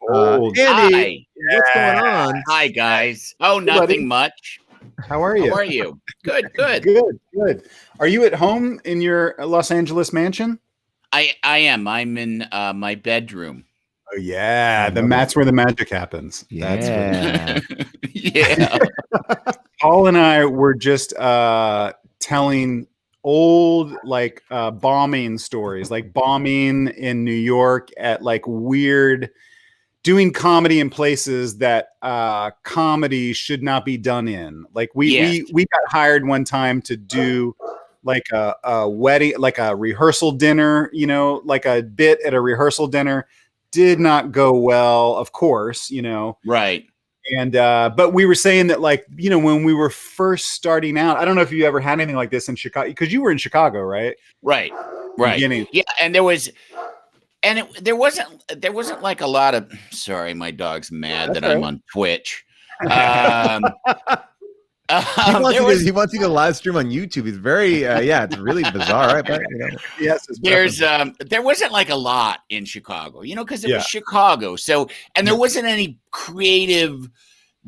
Andy, Hi. what's going on? Hi, guys. Oh, nothing much. How are you? How are you? Good. Good. Are you at home in your Los Angeles mansion? I am. I'm in my bedroom. Oh yeah, that's where the magic happens. Yeah. Yeah. Paul and I were just telling old bombing stories, like bombing in New York at like weird, doing comedy in places that comedy should not be done in. Like we got hired one time to do like a wedding, like a rehearsal dinner, like a bit at a rehearsal dinner. Did not go well, of course, Right. And but we were saying that, like, when we were first starting out, I don't know if you ever had anything like this in Chicago, because you were in Chicago, right? Right. Beginning. Yeah, and there wasn't like a lot of. Sorry, my dog's mad that I'm on Twitch. He wants you to live stream on YouTube. He's very it's really bizarre, right? But, Yes, there wasn't like a lot in Chicago, because it was Chicago. So, and there wasn't any creative,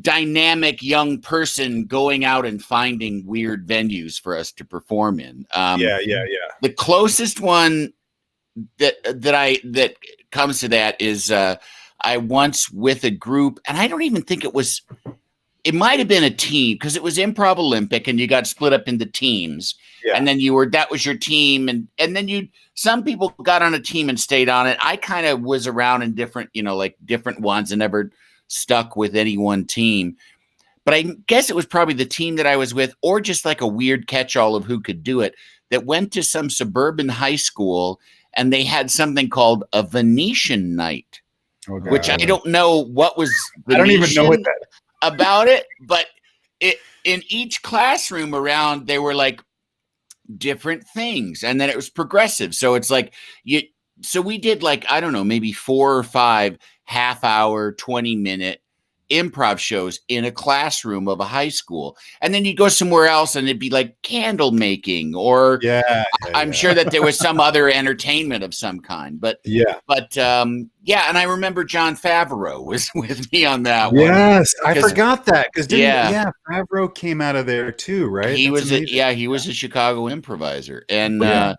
dynamic young person going out and finding weird venues for us to perform in. The closest one that comes to that is I once, with a group, and I don't even think it might have been a team, because it was Improv Olympic and you got split up into teams. Yeah. And then that was your team. And then some people got on a team and stayed on it. I kind of was around in different, different ones and never stuck with any one team. But I guess it was probably the team that I was with, or just like a weird catch-all of who could do it, that went to some suburban high school and they had something called a Venetian night, which I don't know what was Venetian. I don't even know what that about it, but in each classroom around, they were like different things, and then it was progressive. So it's like so we did, like, I don't know, maybe 4 or 5 half-hour, 20-minute improv shows in a classroom of a high school, and then you go somewhere else and it'd be like candle making, or I'm sure that there was some other entertainment of some kind, but and I remember John Favreau was with me on that one. Yes, I forgot that, because Favreau came out of there too, right? He was a Chicago improviser, and and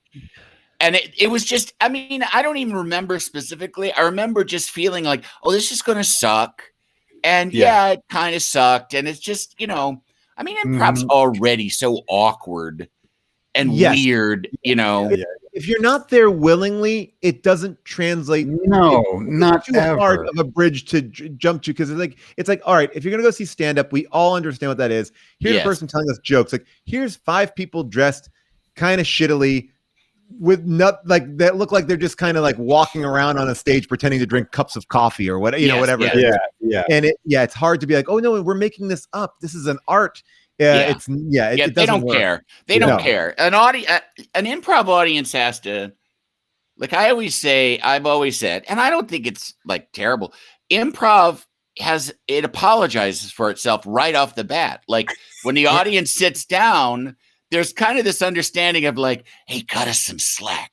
it was just, I mean, I don't even remember specifically. I remember just feeling like, oh, this is going to suck. And it kind of sucked. And it's just, I mean, improv's already so awkward and weird, If you're not there willingly, it doesn't translate. No, not too ever. hard of a bridge to jump to, because it's like, all right, if you're gonna go see stand up, we all understand what that is. Here's a person telling us jokes. Like, here's 5 people dressed kind of shittily, with that look like they're just kind of like walking around on a stage pretending to drink cups of coffee or whatever, whatever. And it's hard to be like, oh no, we're making this up. This is an art. It they don't care. They don't care. An improv audience has to, like I've always said, and I don't think it's like terrible. Improv it apologizes for itself right off the bat. Like when the audience sits down, there's kind of this understanding of like, hey, cut us some slack.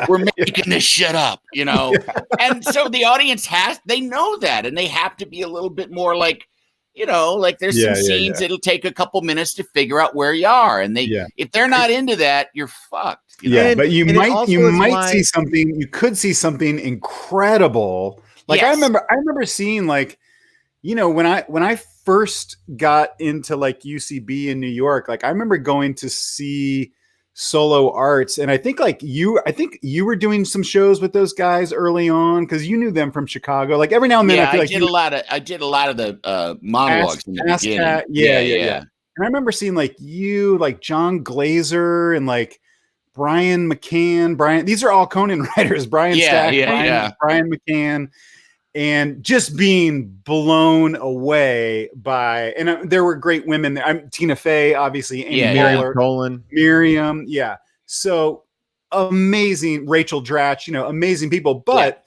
We're making this shit up, And so the audience they know that, and they have to be a little bit more like, like there's some scenes it'll take a couple minutes to figure out where you are. And if they're not into that, you're fucked. But you might see something, you could see something incredible. Like I remember seeing, like, when I first got into like UCB in New York, like I remember going to see Solo Arts, and I think you were doing some shows with those guys early on, because you knew them from Chicago. Like every now and then, I did a lot of the monologues in the beginning. Yeah. And I remember seeing like you, like John Glazer, and like Brian McCann. These are all Conan writers. Brian McCann. And just being blown away by, and there were great women there. I'm Tina Fey, obviously, Miriam, so amazing. Rachel Dratch, amazing people. But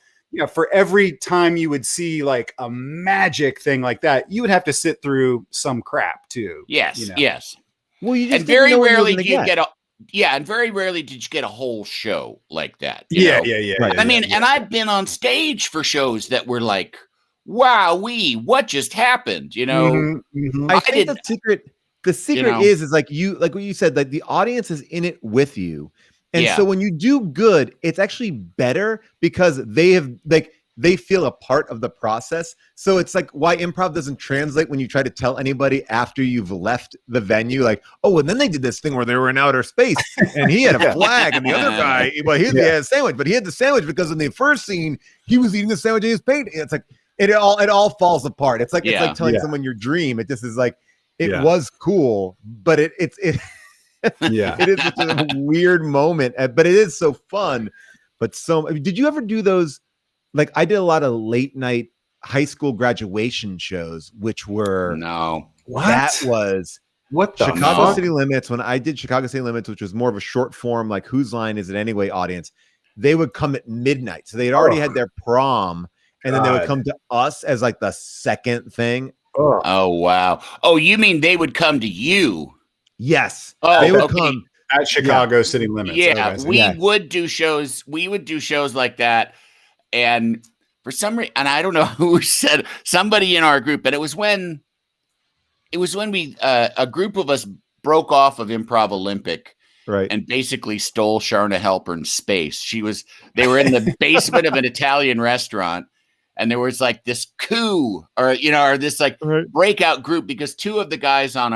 for every time you would see like a magic thing like that, you would have to sit through some crap too. Yes. Well, you just and very rarely do you get and very rarely did you get a whole show like that. Yeah. Right. I mean, and I've been on stage for shows that were like, wow, what just happened? You know, I think the secret is like what you said, like the audience is in it with you. And so when you do good, it's actually better because they feel a part of the process. So it's like why improv doesn't translate when you try to tell anybody after you've left the venue, like, oh, and then they did this thing where they were in outer space and he had a flag and the other guy, but he had a sandwich, but he had the sandwich because in the first scene he was eating the sandwich in his paint. It's like it all falls apart. It's like telling someone your dream. It just is like it was cool, but it is such a weird moment, but it is so fun. But did you ever do those? Like I did a lot of late night high school graduation shows, which were Chicago City Limits. When I did Chicago City Limits, which was more of a short form, like Whose Line Is It Anyway audience, they would come at midnight. So they had already had their prom, and then they would come to us as like the second thing. Oh wow! Oh, you mean they would come to you? Yes. Oh, they would come at Chicago City Limits. Yeah, we would do shows. We would do shows like that. And for some reason, and I don't know who said, somebody in our group, but it was when we a group of us broke off of Improv Olympic, right, and basically stole Sharna Halpern's space. They were in the basement of an Italian restaurant, and there was like this coup, or this like breakout group, because two of the guys in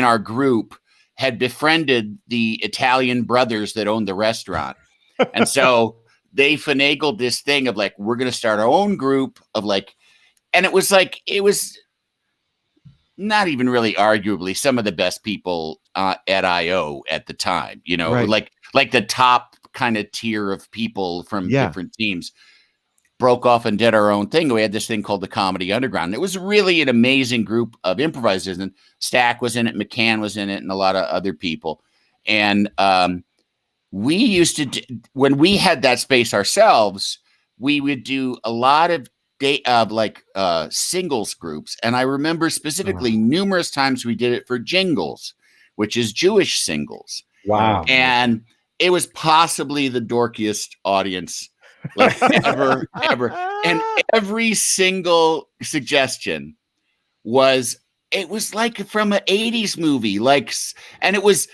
our group had befriended the Italian brothers that owned the restaurant, and so they finagled this thing of like, we're going to start our own group of like, and it was not even really arguably some of the best people at IO at the time, like the top kind of tier of people from different teams broke off and did our own thing. We had this thing called the Comedy Underground. It was really an amazing group of improvisers, and Stack was in it, McCann was in it, and a lot of other people. And, we used to, when we had that space ourselves, we would do a lot of singles groups. And I remember specifically numerous times we did it for Jingles, which is Jewish singles. Wow. And it was possibly the dorkiest audience like ever. And every single suggestion was like from an 80s movie, and it was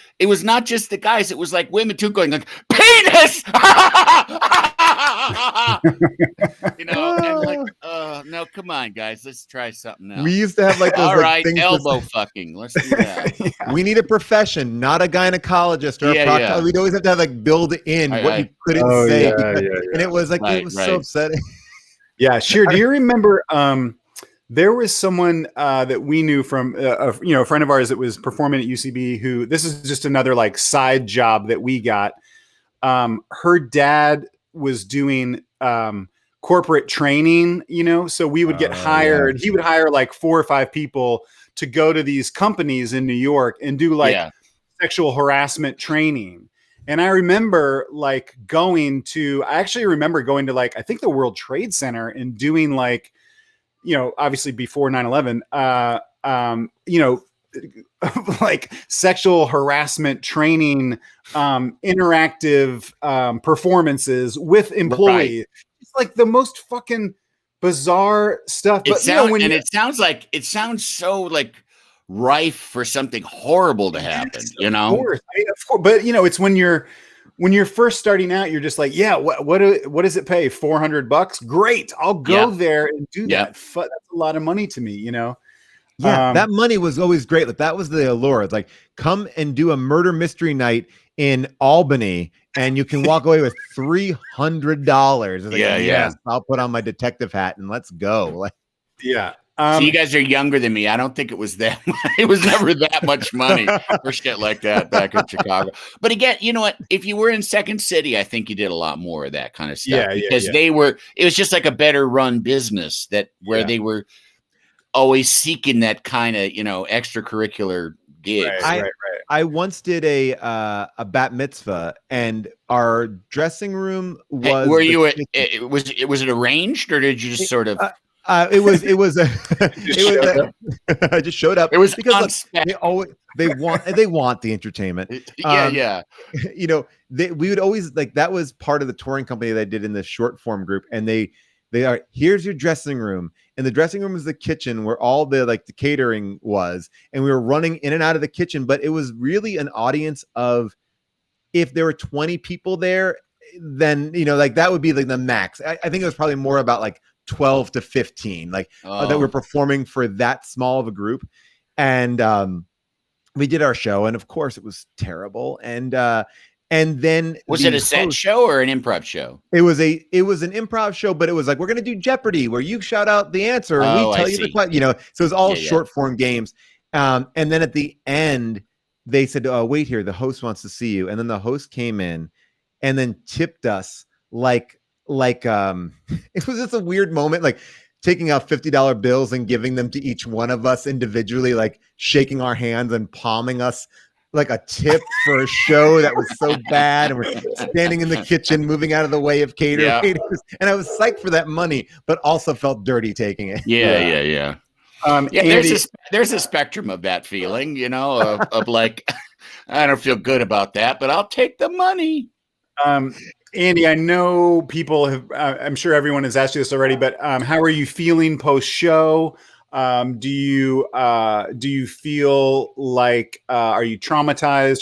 not just the guys, it was like women too going like, penis! And like, no, come on, guys, let's try something else. We used to have like those, all right, elbow fucking, let's do that. We need a profession, not a gynecologist or a proctologist. We'd always have to have like build in what you couldn't say. And it was like, it was so upsetting. Yeah, Scheer, do you remember there was someone that we knew from, a friend of ours that was performing at UCB, who, this is just another like side job that we got. Her dad was doing corporate training, so we would get hired. He would hire like 4 or 5 people to go to these companies in New York and do like sexual harassment training. And I remember going to like, I think the World Trade Center and doing like, obviously before 9/11, like sexual harassment training, interactive performances with employees. Right. It's like the most fucking bizarre stuff. It sounds so like rife for something horrible to happen. Of course. But it's when you're first starting out, you're just like, what does it pay? $400? Great. I'll go there and do that. That's a lot of money to me, that money was always great. Like that was the allure. It's like, come and do a murder mystery night in Albany and you can walk away with $300. It's like, yes, I'll put on my detective hat and let's go. Like, so you guys are younger than me. I don't think it was that. It was never that much money for shit like that back in Chicago. But again, you know what? If you were in Second City, I think you did a lot more of that kind of stuff because they were. It was just like a better run business where they were always seeking that kind of extracurricular gigs. Right. I once did a bat mitzvah, and our dressing room was. Was it arranged, or did you just sort of? It was I just showed up. It was because look, they want the entertainment. You know, we would always like, that was part of the touring company that I did in the short form group, and they are, here's your dressing room, and the dressing room was the kitchen where all the like the catering was, and we were running in and out of the kitchen, but it was really an audience of, if there were 20 people there, then, you know, like that would be like the max. I think it was probably more about like 12 to 15, like that we're performing for that small of a group. And we did our show, and of course it was terrible. And then was it a set show or an improv show? It was an improv show, but it was like, we're going to do Jeopardy, where you shout out the answer and we tell you the question, you know, so it was all short form games. And then at the end, they said, oh, wait here, the host wants to see you. And then the host came in and then tipped us like it was just a weird moment, like taking out $50 bills and giving them to each one of us individually, like shaking our hands and palming us like a tip for a show that was so bad. And we're standing in the kitchen, moving out of the way of caterers. And I was psyched for that money, but also felt dirty taking it. Yeah. Andy, there's a spectrum of that feeling, you know, of like, I don't feel good about that, but I'll take the money. Andy, I know people have, I'm sure everyone has asked you this already, but how are you feeling post show? Do you feel like, are you traumatized?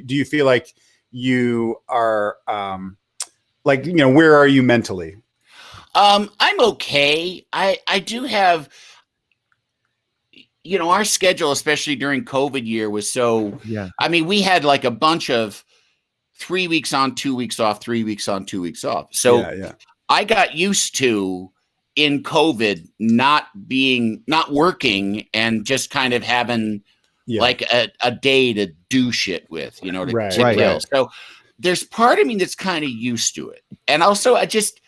Do you feel like you are, like, you know, where are you mentally? I'm okay. I do have, you know, our schedule, especially during COVID year, was so, I mean, we had like a bunch of 3 weeks on, 2 weeks off, 3 weeks on, 2 weeks off. So I got used to, in COVID, not working and just kind of having like a day to do shit with, you know, So there's part of me that's kind of used to it. And also I just,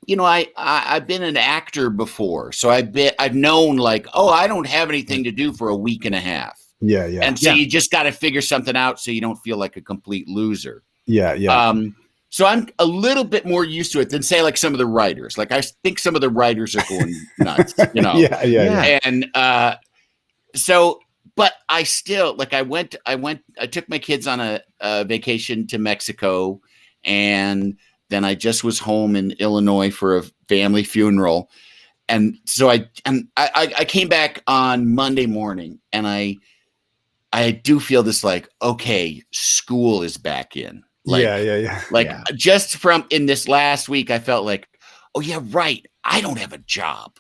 you know, I've been an actor before, so I've known like, oh, I don't have anything to do for a week and a half. And so you just got to figure something out so you don't feel like a complete loser. So I'm a little bit more used to it than say like some of the writers. Like I think some of the writers are going nuts, you know. And so, but I still like I took my kids on a vacation to Mexico, and then I just was home in Illinois for a family funeral. And so I came back on Monday morning, and I do feel this like, okay, school is back in. Like, just from in this last week, I felt like, oh yeah, right. I don't have a job.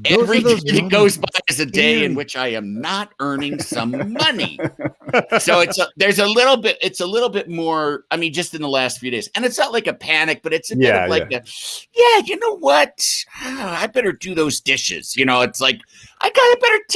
Every day that goes by is a day in which I am not earning some money. So it's a little bit more, I mean, just in the last few days. And it's not like a panic, but it's a bit of like you know what? I better do those dishes. You know, it's like, I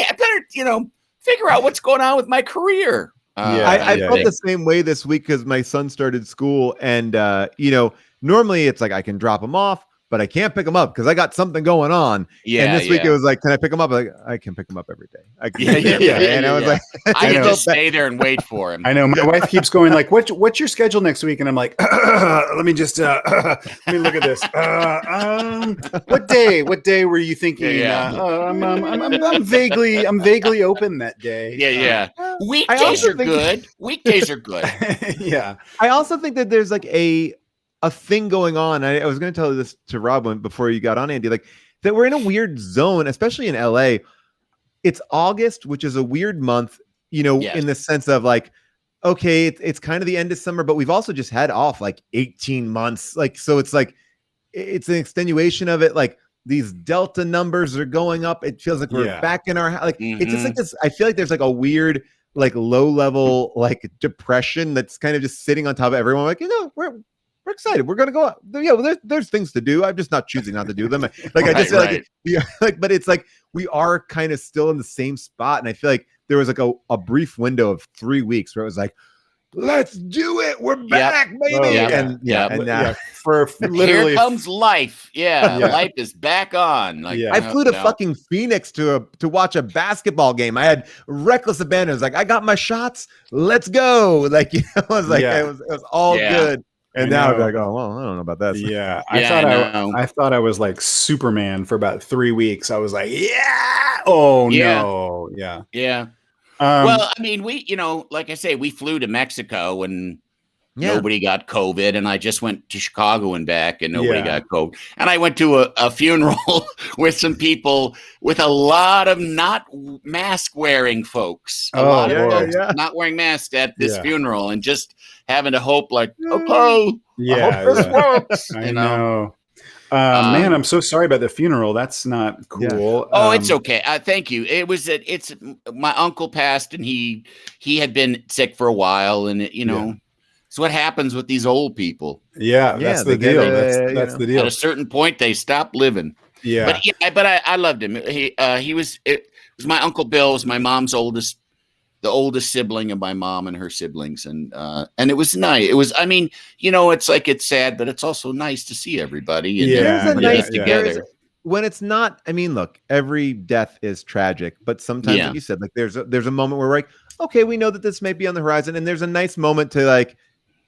better, you know, figure out what's going on with my career. I felt the same way this week because my son started school, and you know, normally it's like I can drop him off, but I can't pick him up because I got something going on. And this week it was like, can I pick him up? Like, I can pick him up every day. And I was like, I can just stay there and wait for him. I know my wife keeps going like, what's your schedule next week? And I'm like, let me just let me look at this. What day were you thinking? I'm vaguely open that day. Weekdays are good. Weekdays are good. I also think that there's like a thing going on. I was going to tell this to Rob before you got on, Andy, like that we're in a weird zone, especially in LA. It's August, which is a weird month, you know, in the sense of like, okay, it's kind of the end of summer, but we've also just had off like 18 months. Like, so it's like, it's an extenuation of it. Like these Delta numbers are going up. It feels like we're back in our, like, it's just like this. I feel like there's like a weird, like low level, like depression that's kind of just sitting on top of everyone. Like, you know, we're excited. We're going to go out. Yeah, there's things to do. I'm just not choosing not to do them. Like, I just feel like, but it's like, we are kind of still in the same spot. And I feel like there was like a brief window of 3 weeks where it was like, let's do it. We're back, baby. And now for literally, here comes life. Life is back on. Like, I flew to fucking Phoenix to watch a basketball game. I had reckless abandon. It was like, I got my shots. Let's go. Like, you know, I was like, it was all good. And now I'd be like, oh well, I don't know about that. Yeah, I thought I was like Superman for about 3 weeks. I was like, no, yeah. Well, I mean, we, like I say, we flew to Mexico and nobody got COVID, and I just went to Chicago and back, and nobody got COVID. And I went to a funeral with some people with a lot of not mask wearing folks. A lot of folks not wearing masks at this funeral, and just having to hope, like, okay, I hope this works. I know. Man, I'm so sorry about the funeral. That's not cool. Oh, it's okay. Thank you. It's my uncle passed, and he had been sick for a while, and it's what happens with these old people. Yeah, that's the deal. That's the deal. At a certain point, they stop living. Yeah, but I loved him. It was my Uncle Bill, was my mom's the oldest sibling of my mom and her siblings, and it was nice. It was, I mean, it's like, it's sad, but it's also nice to see everybody and together. When it's not, I mean, look, every death is tragic, but sometimes, like you said, like there's a moment where we're like, okay, we know that this may be on the horizon, and there's a nice moment to, like,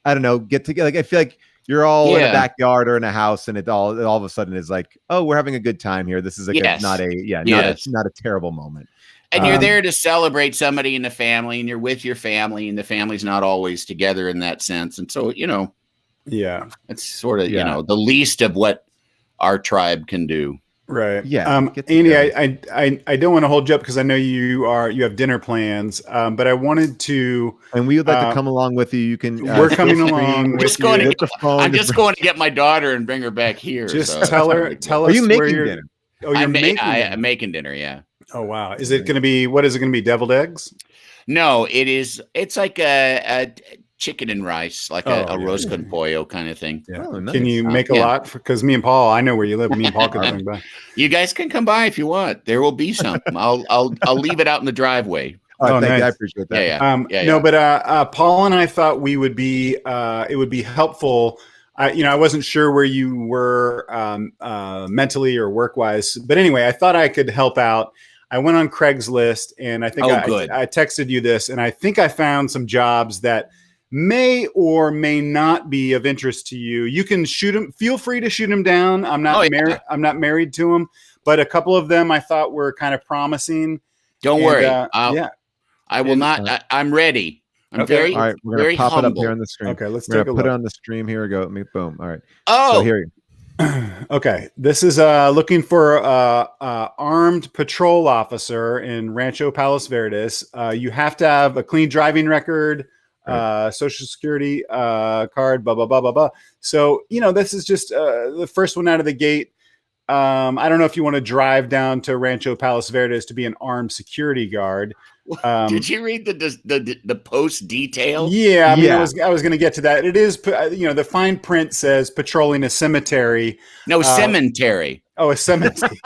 I don't know, get together. Like, I feel like you're all in a backyard or in a house, and it all of a sudden is like, oh, we're having a good time here. This is like not a terrible moment. And you're there to celebrate somebody in the family, and you're with your family, and the family's not always together in that sense. And so, it's sort of, the least of what our tribe can do. Right. Yeah. Andy, I don't want to hold you up because I know you have dinner plans, but I wanted to. And we would like to come along with you. You can. We're coming along. I'm just going to get my daughter and bring her back here. Just tell us. Are you making dinner? Oh, I'm making dinner. Yeah. Oh wow! Is it going to be? What is it going to be? Deviled eggs? No, it is. It's like a chicken and rice, like a roast con pollo kind of thing. Yeah. Oh, nice. Can you make a lot? Because me and Paul, I know where you live. Me and Paul can come by. You guys can come by if you want. There will be some. I'll leave it out in the driveway. Oh, thank you. I appreciate that. No, but Paul and I thought we would be. It would be helpful. I wasn't sure where you were mentally or work wise, but anyway, I thought I could help out. I went on Craigslist, and I think I texted you this, and I think I found some jobs that may or may not be of interest to you. You can shoot them. Feel free to shoot them down. I'm not married. I'm not married to them, but a couple of them I thought were kind of promising. Don't worry. I will not. I'm ready. I'm very. All right, we're gonna pop it up here on the screen. Okay, let's put it on the stream. Here we go. Boom. All right. Oh, so here. Okay, this is looking for armed patrol officer in Rancho Palos Verdes. You have to have a clean driving record, social security card, blah blah blah blah blah. So this is just the first one out of the gate. I don't know if you want to drive down to Rancho Palos Verdes to be an armed security guard. Did you read the post detail? Yeah, I was going to get to that. It is, the fine print says patrolling a cemetery. No, cemetery. Oh, a cemetery.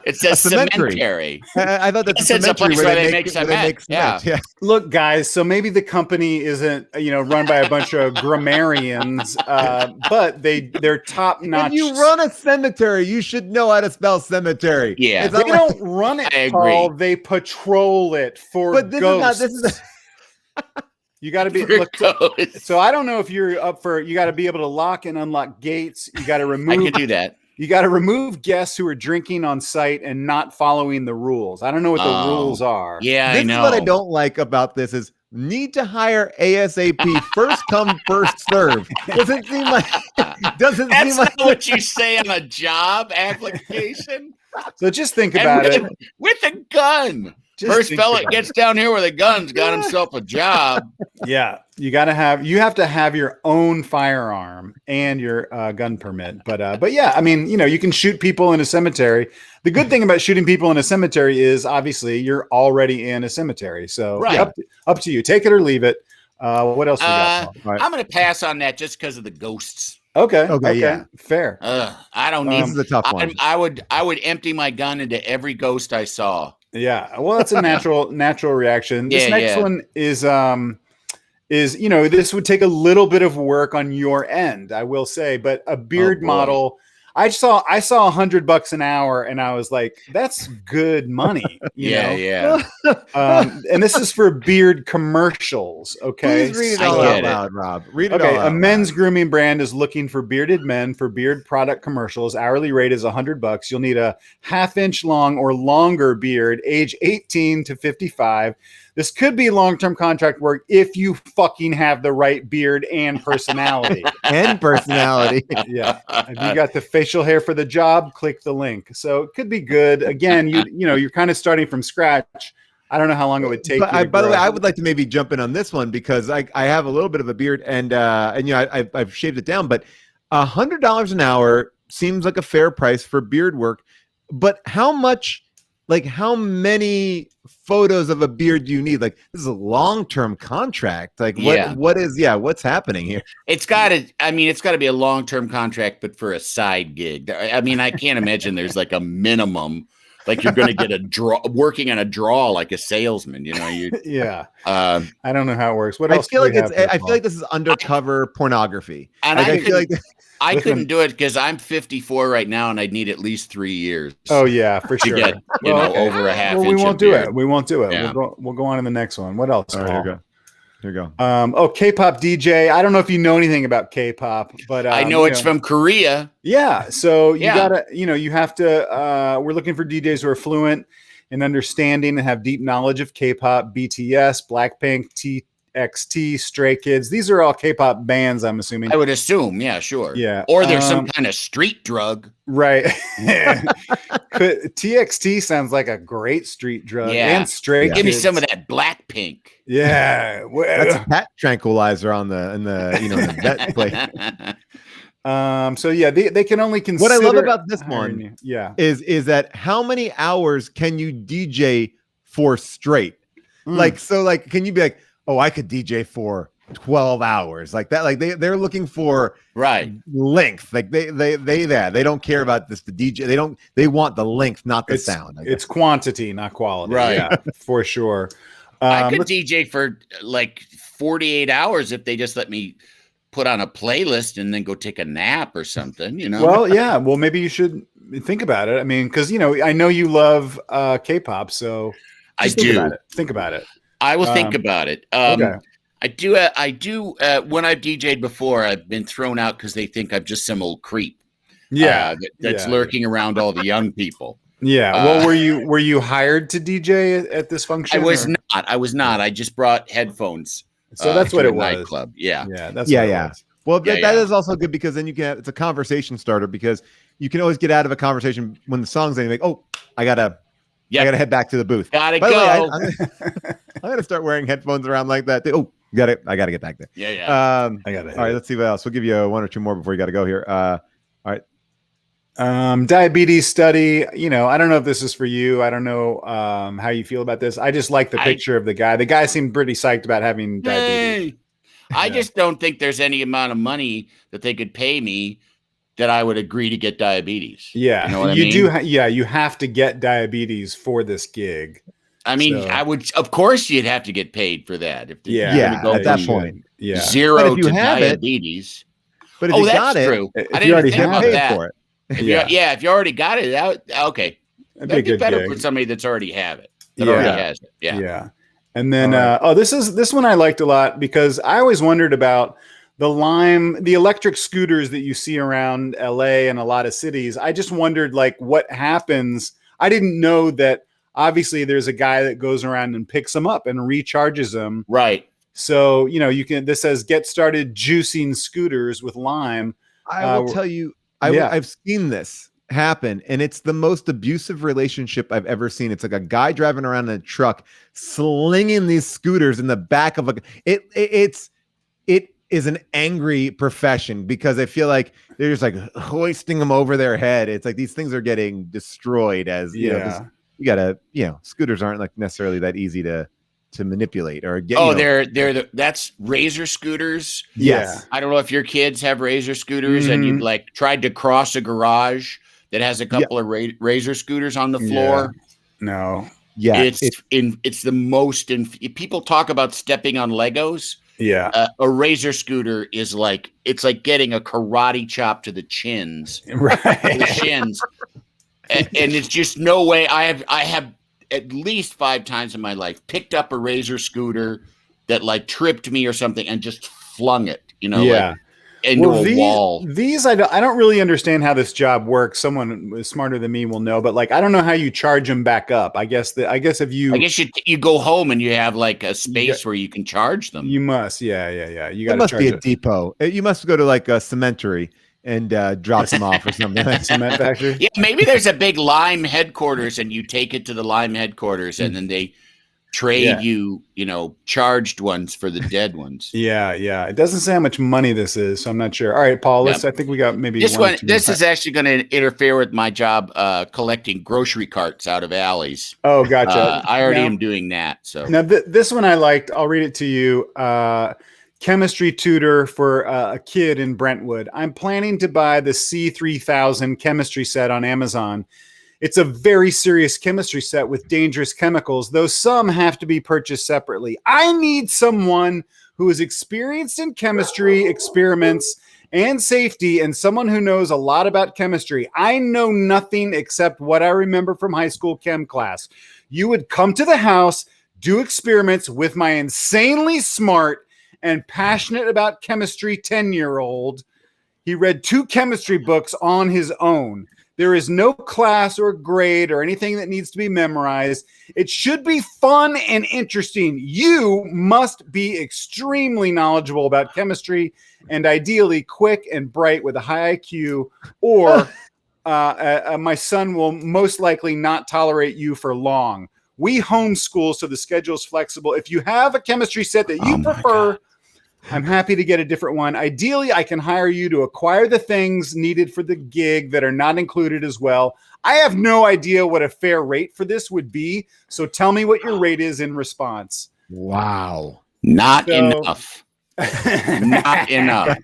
It says cemetery. I thought that's a place where they make cement. Yeah. Look, guys. So maybe the company isn't, run by a bunch of grammarians, but they're top notch. If you run a cemetery, you should know how to spell cemetery. Yeah, they don't run it, Paul. They patrol it for ghosts. This is. You got to be. So I don't know if you're up for. You got to be able to lock and unlock gates. You got to remove. I can do that. You got to remove guests who are drinking on site and not following the rules. I don't know what the rules are. Yeah, I know. What I don't like about this is need to hire ASAP. First come, first serve. Doesn't seem like. That's not what you say on a job application. So just think about it. With a gun. First fella gets down here with a gun's got himself a job. Yeah, you have to have your own firearm and your gun permit. But yeah, I mean, you can shoot people in a cemetery. The good thing about shooting people in a cemetery is obviously you're already in a cemetery. So up to you. Take it or leave it. What else we got? Right. I'm going to pass on that just because of the ghosts. Okay. Yeah. Fair. I don't need. This is a tough one. I would empty my gun into every ghost I saw. Yeah, well, that's a natural reaction. This next one is this would take a little bit of work on your end, I will say, but a beard model. I saw $100 an hour, and I was like, "That's good money." You know? Yeah. And this is for beard commercials. Okay, Please read it all out loud, Rob. Read it all out loud. A men's grooming brand is looking for bearded men for beard product commercials. Hourly rate is $100. You'll need a half-inch long or longer beard, age 18 to 55. This could be long-term contract work if you fucking have the right beard and personality. Yeah. If you got the facial hair for the job, click the link. So it could be good. Again, you're kind of starting from scratch. I don't know how long it would take. By the way, I would like to maybe jump in on this one because I have a little bit of a beard and I've shaved it down, but $100 an hour seems like a fair price for beard work. But how many photos of a beard do you need? Like, this is a long-term contract. Like, what's happening here? It's got to be a long-term contract, but for a side gig. I mean, I can't imagine there's like a minimum, like you're going to get working on a draw like a salesman, yeah. I don't know how it works. What else? I feel like this is undercover pornography. And I feel like I couldn't do it because I'm 54 right now, and I'd need at least 3 years. Oh yeah, for sure. To get over a half. Well, we won't do it. We won't do it. Yeah. We'll go on to the next one. What else? All right, here you go. K-pop DJ. I don't know if you know anything about K-pop, but I know it's from Korea. Yeah. So you gotta, you have to. We're looking for DJs who are fluent in understanding and have deep knowledge of K-pop, BTS, Blackpink, TXT, Stray Kids. These are all K-pop bands, I'm assuming. I would assume, yeah, sure. Yeah. Or there's some kind of street drug. Right. TXT sounds like a great street drug. Yeah. And Stray Kids. Give me some of that Blackpink. Yeah. That's a cat tranquilizer in the vet plate. So yeah, they can only consider. What I love about this one is that how many hours can you DJ for straight? Like, can you be like, oh, I could DJ for 12 hours like that? Like they're looking for length. Like they don't care about the DJ. They want the length, not the sound. It's quantity, not quality. Right. Yeah, for sure. I could DJ for like 48 hours if they just let me put on a playlist and then go take a nap or something, Well, yeah. Well, maybe you should think about it. I mean, because I know you love K-pop, so I do. Think about it. I will think about it. Okay. I do. When I've DJ'd before, I've been thrown out because they think I'm just some old creep. Yeah, that's lurking around all the young people. Yeah. Well, were you hired to DJ at this function? I was not. I just brought headphones. So that's what it was. Nightclub. Yeah. Yeah. That's Well, that is also good because then it's a conversation starter because you can always get out of a conversation when the song's ending. Like, oh, I gotta head back to the booth. Gotta go. I'm gonna start wearing headphones around like that. Oh, I gotta get back there. Yeah. I got it. All right, let's see what else. We'll give you one or two more before you got to go here. All right. Diabetes study. I don't know if this is for you. I don't know how you feel about this. I just like the picture of the guy. The guy seemed pretty psyched about having diabetes. I just don't think there's any amount of money that they could pay me that I would agree to get diabetes. Yeah, you know what I mean? You have to get diabetes for this gig. I mean, I would. Of course, you'd have to get paid for that. At that point, zero to diabetes. But if you got it, true. I didn't even think about that. For it. If you already got it out, okay, that'd be better for somebody that's already have it. Already has it. Yeah. And then, this one I liked a lot because I always wondered about the electric scooters that you see around LA and a lot of cities. I just wondered like what happens. I didn't know that obviously there's a guy that goes around and picks them up and recharges them. Right. So, this says get started juicing scooters with Lime. I will tell you, I've seen this happen, and it's the most abusive relationship I've ever seen. It's like a guy driving around in a truck, slinging these scooters in the back of it is an angry profession because I feel like they're just like hoisting them over their head. It's like these things are getting destroyed you gotta, scooters aren't like necessarily that easy to manipulate or get. That's Razor scooters. Yes. I don't know if your kids have Razor scooters and you've like tried to cross a garage that has a couple of Razor scooters on the floor. No. Yeah. It's the most, people talk about stepping on Legos. A razor scooter is like, it's like getting a karate chop to the chins, right? The shins, and it's just no way. I have at least 5 times in my life picked up a razor scooter that like tripped me or something and just flung it, like into a wall. These I don't really understand how this job works. Someone smarter than me will know, but like I don't know how you charge them back up. I guess if you go home and you have like a space where you can charge them. You must, yeah. You got. It must be a depot. You must go to like a cemetery and drop them off or something. Cement factory. Yeah, maybe there's a big Lime headquarters, and you take it to the Lime headquarters, and then they trade you, charged ones for the dead ones. Yeah. It doesn't say how much money this is, so I'm not sure. All right, Paul, I think we got maybe this one. This is actually going to interfere with my job collecting grocery carts out of alleys. Oh, gotcha. I already am doing that. So now this one I liked. I'll read it to you. Chemistry tutor for a kid in Brentwood. I'm planning to buy the C3000 chemistry set on Amazon. It's a very serious chemistry set with dangerous chemicals, though some have to be purchased separately. I need someone who is experienced in chemistry experiments and safety, and someone who knows a lot about chemistry. I know nothing except what I remember from high school chem class. You would come to the house, do experiments with my insanely smart and passionate about chemistry 10-year-old. He read 2 chemistry books on his own. There is no class or grade or anything that needs to be memorized. It should be fun and interesting. You must be extremely knowledgeable about chemistry and ideally quick and bright with a high IQ, or my son will most likely not tolerate you for long. We homeschool, so the schedule is flexible. If you have a chemistry set that you prefer, I'm happy to get a different one. Ideally, I can hire you to acquire the things needed for the gig that are not included as well. I have no idea what a fair rate for this would be, so tell me what your rate is in response. Wow. Not enough. Not enough.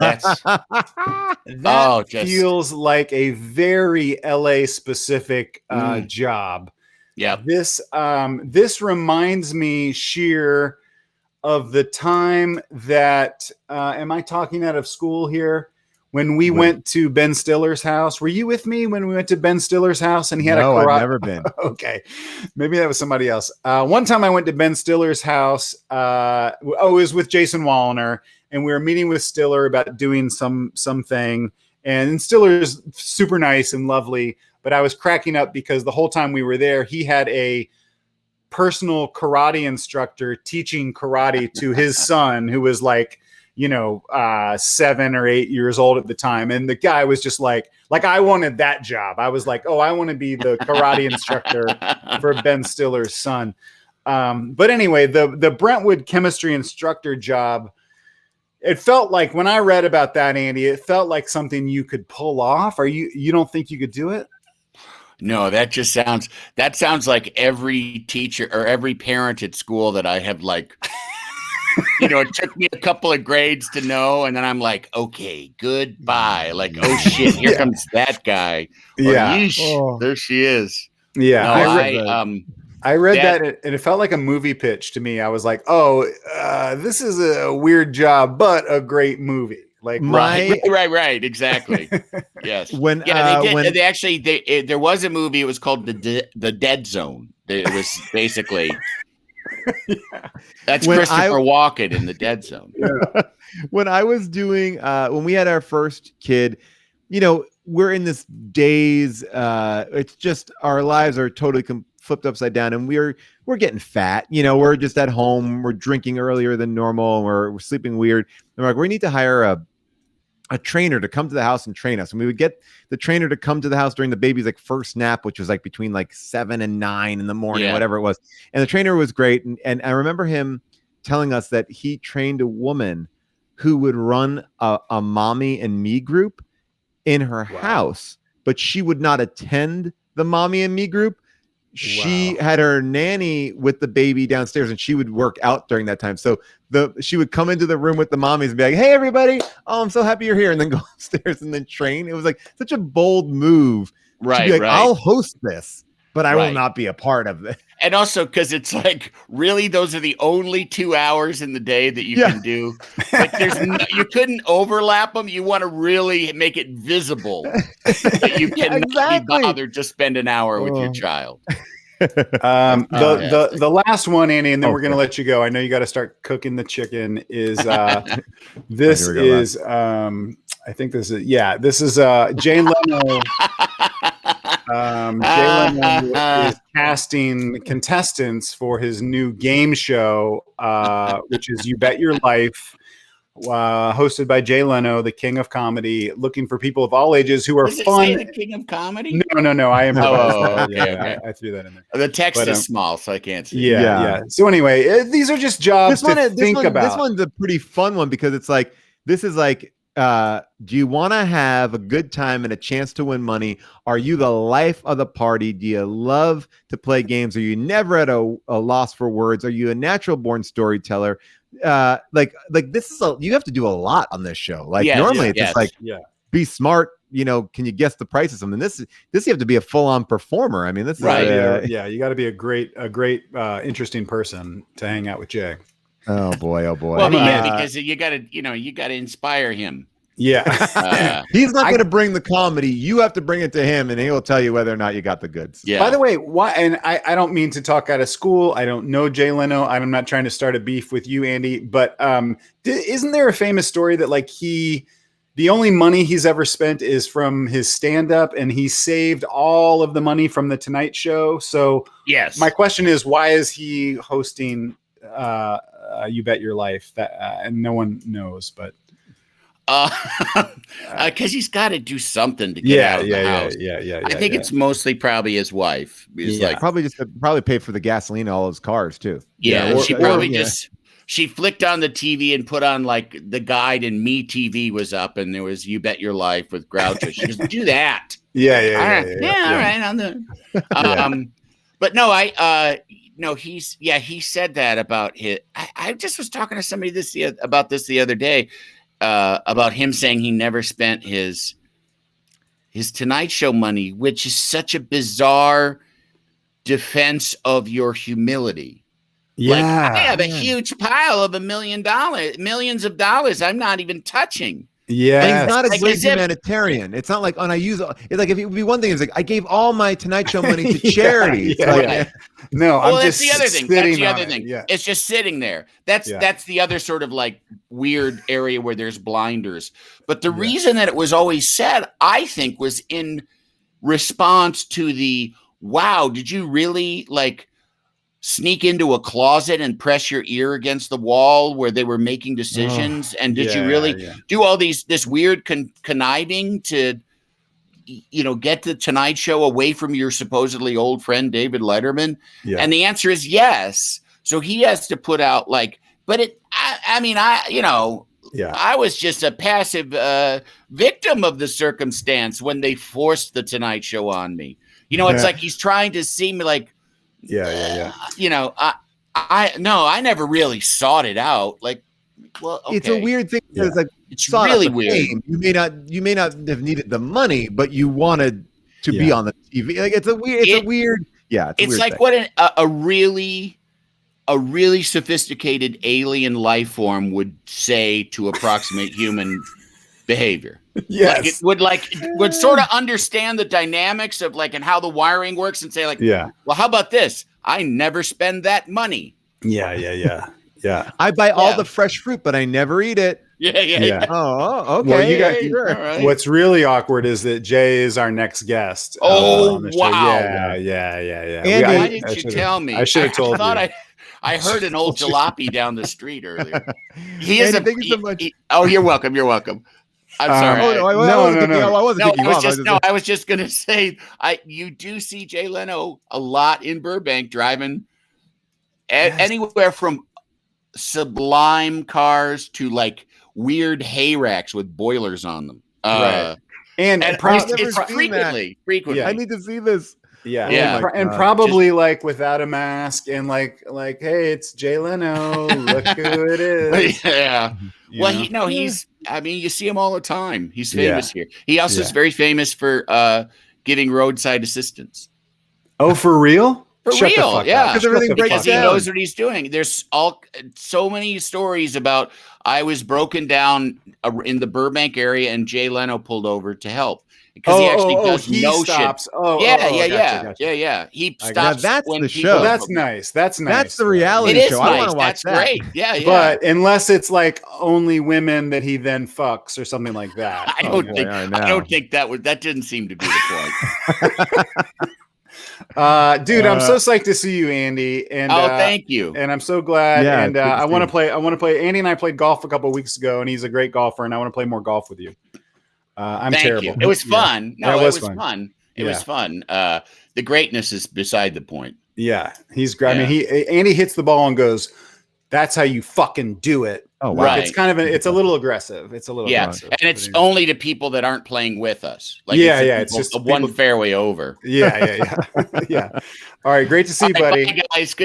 That feels like a very LA specific job. Yeah. This reminds me, Scheer, of the time that am I talking out of school here? When we went to Ben Stiller's house. Were you with me when we went to Ben Stiller's house and he had a karate? I've never been. Okay. Maybe that was somebody else. One time I went to Ben Stiller's house. It was with Jason Wallner, and we were meeting with Stiller about doing something. And Stiller's super nice and lovely, but I was cracking up because the whole time we were there, he had a personal karate instructor teaching karate to his son, who was like, 7 or 8 years old at the time. And the guy was just like I wanted that job. I was like, I want to be the karate instructor for Ben Stiller's son. But anyway, the Brentwood chemistry instructor job, it felt like, when I read about that, Andy, it felt like something you could pull off. You don't think you could do it? No, that sounds like every teacher or every parent at school that I have it took me a couple of grades to know. And then I'm like, okay, goodbye. Like, oh shit, here comes that guy. Yeah. There she is. Yeah. No, I read that and it felt like a movie pitch to me. I was like, this is a weird job, but a great movie. Like right, exactly. Yes. There was a movie. It was called the Dead Zone. It was basically that's Christopher Walken in the Dead Zone. Yeah. When I was doing when we had our first kid, we're in this daze. It's just our lives are totally flipped upside down, and we're getting fat. We're just at home. We're drinking earlier than normal. And we're sleeping weird. And we're like, we need to hire a trainer to come to the house and train us. And we would get the trainer to come to the house during the baby's first nap, which was between 7 and 9 in the morning, whatever it was. And the trainer was great. And I remember him telling us that he trained a woman who would run a mommy and me group in her house, but she would not attend the mommy and me group. She had her nanny with the baby downstairs, and she would work out during that time. So she would come into the room with the mommies and be like, "Hey, everybody! Oh, I'm so happy you're here," and then go upstairs and then train. It was such a bold move. Right, to be I'll host this, but I will not be a part of it. And also because it's like, really, those are the only 2 hours in the day that you can do. Like, you couldn't overlap them. You want to really make it visible that you cannot be bothered to spend an hour with your child. The last one, Andy, and then we're going to let you go. I know you got to start cooking the chicken. Is this is I think this is Jay Leno. Jay Leno is casting contestants for his new game show, which is You Bet Your Life, hosted by Jay Leno, the king of comedy, looking for people of all ages who are fun. The king of comedy? No. I am. Okay. I threw that in there. The text is small, so I can't see. Yeah. So anyway, these are just jobs to think about. This one's a pretty fun one because it's like, this is like, do you want to have a good time and a chance to win money? Are you the life of the party? Do you love to play games? Are you never at a loss for words? Are you a natural born storyteller? Like this is you have to do a lot on this show. Like normally it's just like, be smart. You know, can you guess the price of something? This you have to be a full on performer. I mean, this is you got to be a great interesting person to hang out with Jay. Oh boy. Well, because you got to inspire him. Yeah. He's not going to bring the comedy. You have to bring it to him, and he'll tell you whether or not you got the goods. Yeah. By the way, why? And I don't mean to talk out of school. I don't know Jay Leno. I'm not trying to start a beef with you, Andy. But isn't there a famous story that like the only money he's ever spent is from his stand-up, and he saved all of the money from the Tonight Show? So yes, my question is, why is he hosting You Bet Your Life? And no one knows, but. Because he's got to do something to get out of the house. Yeah. I think it's mostly probably his wife. Probably pay for the gasoline in all his cars too. Yeah, she flicked on the TV and put on like the guide, and Me TV was up, and there was You Bet Your Life with Groucho. She goes, do that. Yeah. All right. On the but no, he said that about his. I just was talking to somebody about this the other day. About him saying he never spent his Tonight Show money, which is such a bizarre defense of your humility. Yeah, like, I have a huge pile of millions of dollars I'm not even touching. Yeah, he's not a great humanitarian. It's not like it's like if it would be one thing, it's like I gave all my Tonight Show money to charity. No, that's the other thing. That's the other thing. Yeah. It's just sitting there. That's the other sort of like weird area where there's blinders. But the reason that it was always said, I think, was in response to the wow, did you really like sneak into a closet and press your ear against the wall where they were making decisions? And did you really do all this weird conniving to, get the Tonight Show away from your supposedly old friend, David Letterman? Yeah. And the answer is yes. So he has to put out I was just a passive victim of the circumstance when they forced the Tonight Show on me. It's like he's trying to seem like, I never really sought it out. Like, well, okay. It's a weird thing. It's it's really weird. You may not have needed the money, but you wanted to be on the TV. Like it's a weird. It's like thing. What a really sophisticated alien life form would say to approximate human behavior. Yes. Like it would sort of understand the dynamics of and how the wiring works and say well, how about this? I never spend that money. Yeah. I buy all the fresh fruit, but I never eat it. Yeah. Oh, okay. Well, right. What's really awkward is that Jay is our next guest. Oh, wow. Yeah. Andy, why didn't you tell me? I should have told you. I heard an old jalopy down the street earlier. Thank you so much. You're welcome. I'm sorry. I was just gonna say, you do see Jay Leno a lot in Burbank driving anywhere from sublime cars to like weird hay racks with boilers on them. Right. And it's frequently. Yeah. I need to see this. Yeah. And probably like without a mask and like, hey, it's Jay Leno. Look who it is. Yeah. You see him all the time. He's famous here. He also is very famous for giving roadside assistance. Oh, for real? For Shut the real, fuck yeah. up. Because everything breaks Because he down. knows what he's doing. There's so many stories about I was broken down in the Burbank area and Jay Leno pulled over to help. Because he actually does no stops. shit. Gotcha. He I stops. that's when the people- show. Well, that's nice. That's nice. That's the reality It is show. nice. I want to watch That's that. great. Yeah. But unless it's like only women that he then fucks or something like that. I don't think that didn't seem to be the point. Dude, I'm so psyched to see you, Andy. And thank you. And I'm so glad. Yeah, and I want to play. Andy and I played golf a couple of weeks ago, and he's a great golfer, and I want to play more golf with you. I'm terrible. You. It was fun. Yeah. No, it was fun. It was fun. The greatness is beside the point. Yeah, he's great. I mean, Andy hits the ball and goes, "That's how you fucking do it." Oh, wow. Right. It's kind of it's a little aggressive. It's a little aggressive. And it's only to people that aren't playing with us. Like it's just one fairway over. Yeah. All right, great to see you, buddy. Bye, guys. Good.